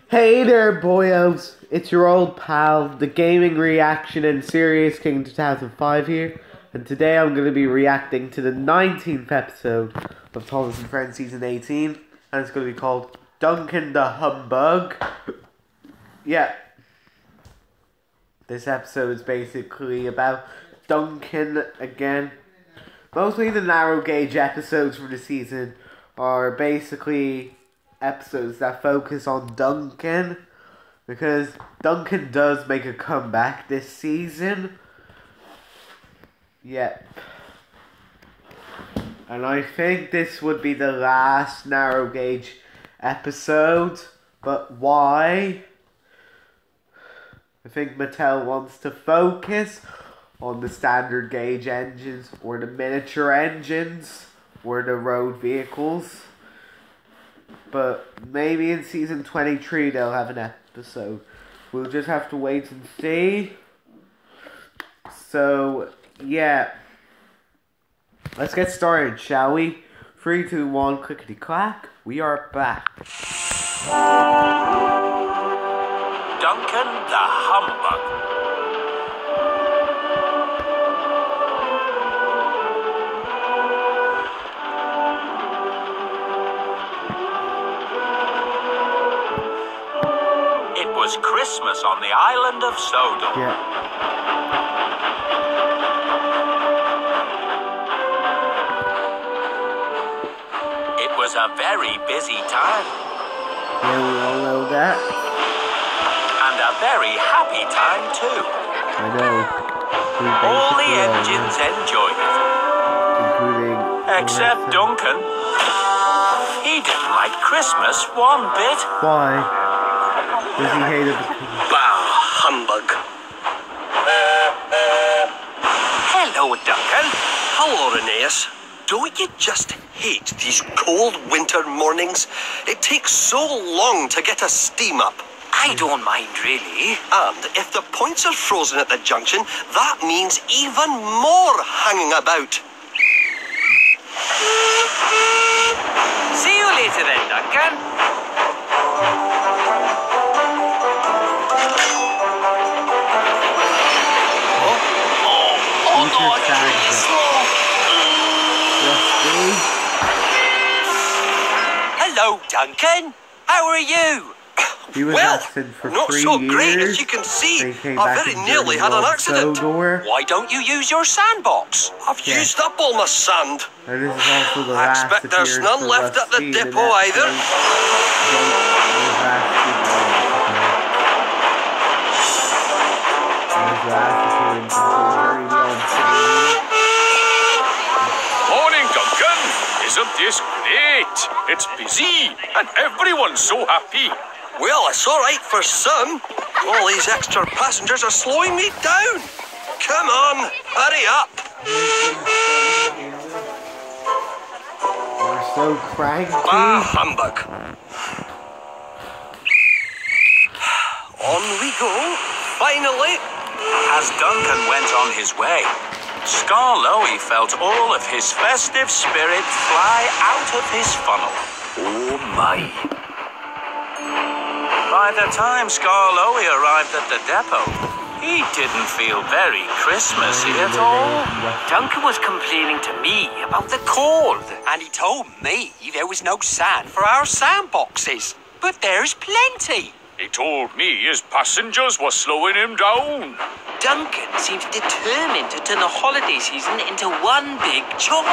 Hey there, boyos! It's your old pal, the Gaming Reaction and Serious King 2005 here, and today I'm going to be reacting to the 19th episode of Thomas and Friends Season 18, and it's going to be called Duncan the Humbug. Yeah. This episode is basically about Duncan again. Mostly the narrow gauge episodes from the season are basically episodes that focus on Duncan, because Duncan does make a comeback this season. Yep. And I think this would be the last narrow gauge episode, but why? I think Mattel wants to focus on the standard gauge engines, or the miniature engines, or the road vehicles. But maybe in season 23 they'll have an episode. We'll just have to wait and see. So, yeah. Let's get started, shall we? 3, 2, 1, clickety clack. We are back. Duncan the Humbug. It was Christmas on the island of Sodor. Yeah. It was a very busy time. Yeah, we all know that. And a very happy time too. I know. All the engines enjoyed it. Including... Except Duncan. He didn't like Christmas one bit. Why? Does he hate it? Bah, humbug. Hello, Duncan. Hello, Aeneas. Don't you just hate these cold winter mornings? It takes so long to get a steam up. I don't mind, really. And if the points are frozen at the junction, that means even more hanging about. See you later then, Duncan. Hello, Duncan. How are you? He was Well, absent for not 3 so years. great as you can see. They came I back very and nearly journeyed had an on accident. Sodor. Why don't you use your sandbox? I've used up all my sand. And this is also the I last expect there's appearance none of left us at the seeing depot an either. Morning, Duncan. Isn't this great? It's busy and everyone's so happy. Well, it's all right for some. All these extra passengers are slowing me down. Come on, hurry up. We're so cranky. Ah, humbug. On we go, finally. As Duncan went on his way, Skarloey felt all of his festive spirit fly out of his funnel. Oh my. By the time Skarloey arrived at the depot, he didn't feel very Christmassy at all. Duncan was complaining to me about the cold, and he told me there was no sand for our sandboxes. But there's plenty. He told me his passengers were slowing him down. Duncan seems determined to turn the holiday season into one big chore.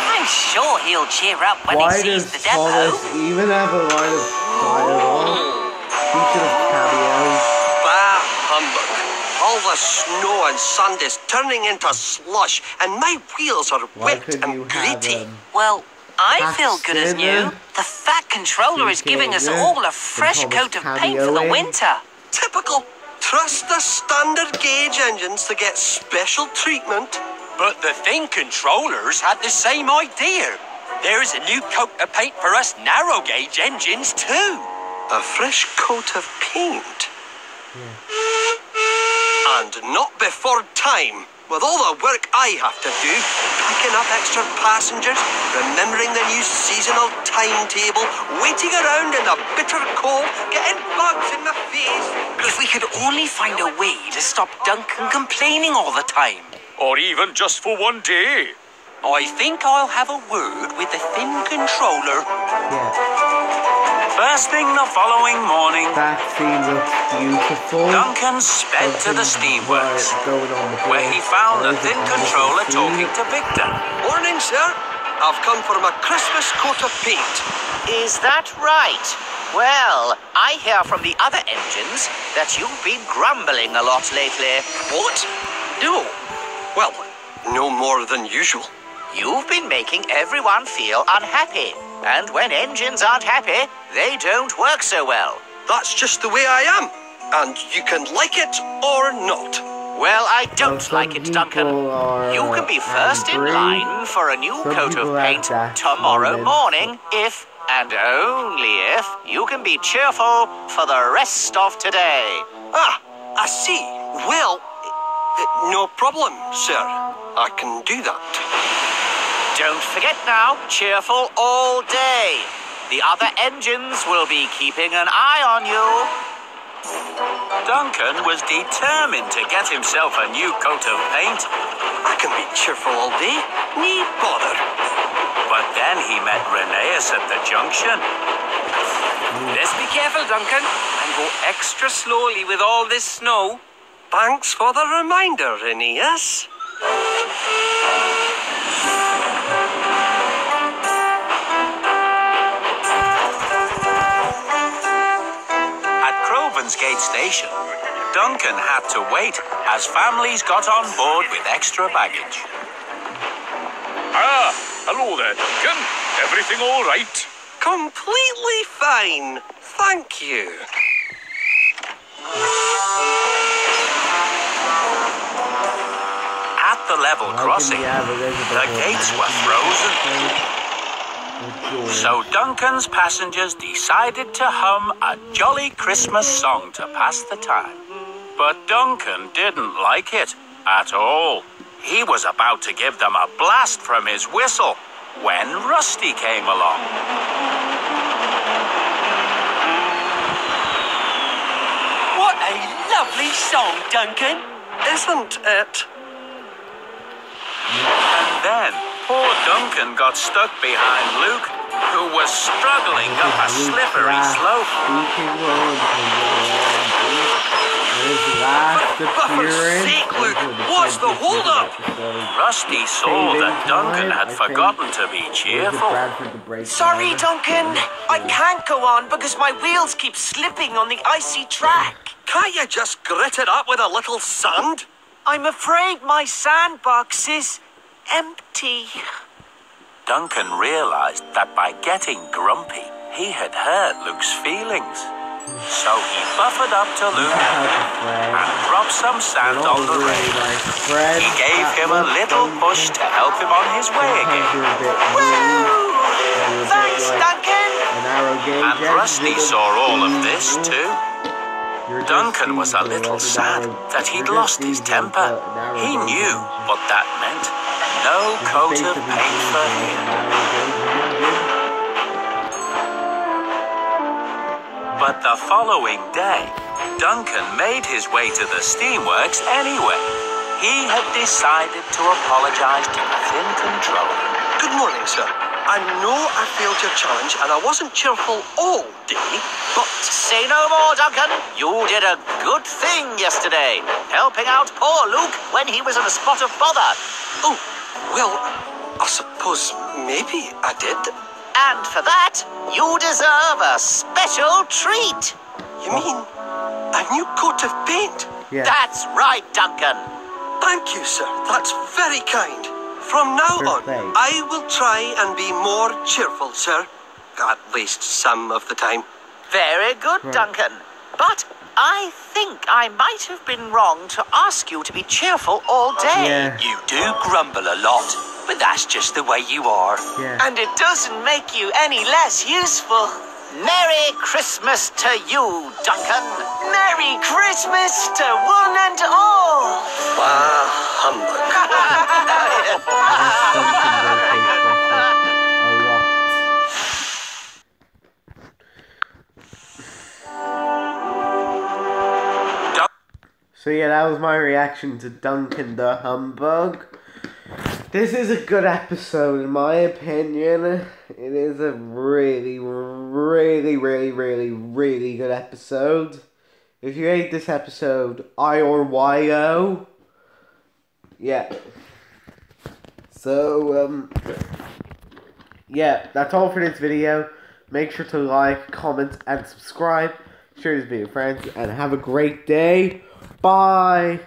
I'm sure he'll cheer up when Why he does sees the depot. Thomas even have a line of dialogue? He should have cameos. Bah, humbug. All the snow and sand is turning into slush, and my wheels are Why wet couldn't you and have gritty. Well, I feel good as Axton, new. The fat controller is giving us all a fresh coat of paint for the winter. Typical. Trust the standard gauge engines to get special treatment. But the thin controllers had the same idea. There's a new coat of paint for us narrow gauge engines too. A fresh coat of paint? And not before time. With all the work I have to do, picking up extra passengers, remembering the new seasonal timetable, waiting around in the bitter cold, getting bugs in my face. If we could only find a way to stop Duncan complaining all the time. Or even just for one day. I think I'll have a word with the thin controller. Yeah. First thing the following morning, That scene looks beautiful. Duncan sped to the steamworks, where he found the thin controller talking to Victor. Morning, sir. I've come for my Christmas coat of paint. Is that right? Well, I hear from the other engines that you've been grumbling a lot lately. What? No. Well, no more than usual. You've been making everyone feel unhappy. And when engines aren't happy, they don't work so well. That's just the way I am. And you can like it or not. Well, I don't some like it, Duncan. people are, You can be first in angry. line for a new Some coat of people have paint that tomorrow moment. morning if, and only if, you can be cheerful for the rest of today. Ah, I see. Well, no problem, sir. I can do that. Don't forget now, cheerful all day. The other engines will be keeping an eye on you. Duncan was determined to get himself a new coat of paint, I can be cheerful all day. Need bother. but then he met Rheneas at the junction. Let's be careful, Duncan, and go extra slowly with all this snow. Thanks for the reminder, Rheneas. At Crovan's Gate Station, Duncan had to wait as families got on board with extra baggage. Ah, hello there, Duncan. Everything all right? Completely fine. Thank you. At the level crossing, the gates were frozen. So Duncan's passengers decided to hum a jolly Christmas song to pass the time. But Duncan didn't like it at all. He was about to give them a blast from his whistle when Rusty came along. What a lovely song, Duncan. Isn't it? And then poor Duncan got stuck behind Luke, who was struggling up a slippery slope. For sake, Luke, what's the hold-up? Rusty saw that Duncan had forgotten to be cheerful. Sorry, Duncan. I can't go on because my wheels keep slipping on the icy track. Can't you just grit it up with a little sand? I'm afraid my sandbox is empty. Duncan realized that by getting grumpy, he had hurt Luke's feelings. So he buffered up to Luke and dropped some sand on the rail. He gave him a little push to help him on his way again. Woo! Thanks, Duncan. And Rusty saw all of this too. Duncan was a little sad that he'd lost his temper. He knew what that meant. No coat of paint for him. But the following day, Duncan made his way to the steamworks anyway. He had decided to apologize to the thin controller. Good morning, sir. I know I failed your challenge and I wasn't cheerful all day, but... Say no more, Duncan. You did a good thing yesterday, helping out poor Luke when he was in a spot of bother. Oh, well, I suppose maybe I did. And for that, you deserve a special treat. You mean a new coat of paint? Yeah. That's right, Duncan. Thank you, sir. That's very kind. From now on, Perfect. I will try and be more cheerful, sir. At least some of the time. Very good, Right. Duncan. But I think I might have been wrong to ask you to be cheerful all day. Yeah. You do grumble a lot, but that's just the way you are. Yeah. And it doesn't make you any less useful. Merry Christmas to you, Duncan. Merry Christmas to one and all. Humbug. So yeah, that was my reaction to Duncan the Humbug. This is a good episode, in my opinion. It is a really good episode. If you hate this episode, I or YO. Yeah. So, yeah, that's all for this video. Make sure to like, comment, and subscribe. Share this video with friends, and have a great day. Bye.